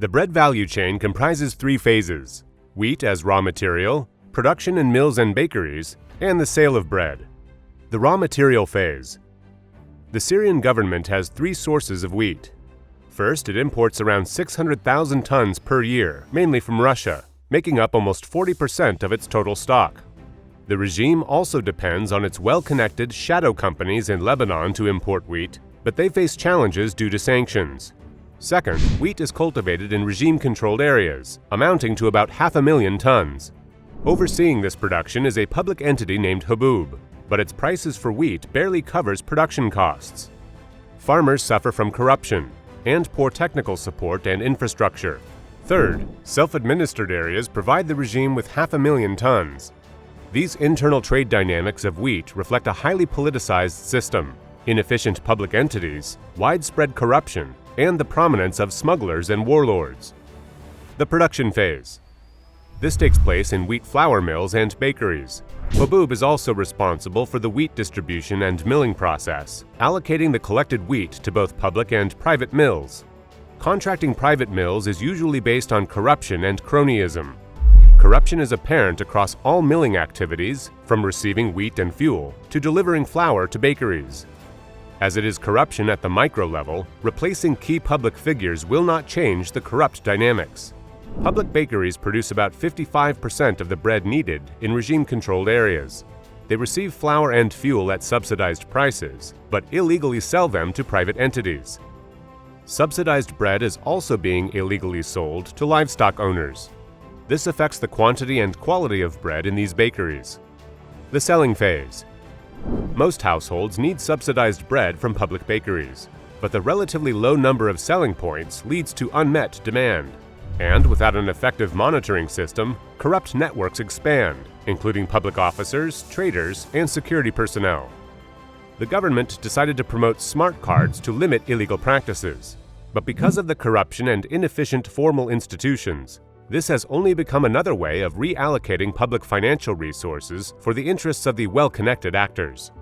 The bread value chain comprises three phases: wheat as raw material, production in mills and bakeries, and the sale of bread. The raw material phase. The Syrian government has three sources of wheat. First, it imports around 600,000 tons per year, mainly from Russia, making up almost 40% of its total stock. The regime also depends on its well-connected shadow companies in Lebanon to import wheat, but they face challenges due to sanctions. Second, wheat is cultivated in regime-controlled areas, amounting to about 500,000 tons. Overseeing this production is a public entity named Hoboob, but its prices for wheat barely covers production costs. Farmers suffer from corruption and poor technical support and infrastructure. Third, self-administered areas provide the regime with 500,000 tons. These internal trade dynamics of wheat reflect a highly politicized system, inefficient public entities, widespread corruption, and the prominence of smugglers and warlords. The production phase. This takes place in wheat flour mills and bakeries. Hoboob is also responsible for the wheat distribution and milling process, allocating the collected wheat to both public and private mills. Contracting private mills is usually based on corruption and cronyism. Corruption is apparent across all milling activities, from receiving wheat and fuel to delivering flour to bakeries. As it is corruption at the micro level, replacing key public figures will not change the corrupt dynamics. Public bakeries produce about 55% of the bread needed in regime-controlled areas. They receive flour and fuel at subsidized prices, but illegally sell them to private entities. Subsidized bread is also being illegally sold to livestock owners. This affects the quantity and quality of bread in these bakeries. The selling phase. Most households need subsidized bread from public bakeries, but the relatively low number of selling points leads to unmet demand. And without an effective monitoring system, corrupt networks expand, including public officers, traders, and security personnel. The government decided to promote smart cards to limit illegal practices, but because of the corruption and inefficient formal institutions, this has only become another way of reallocating public financial resources for the interests of the well-connected actors.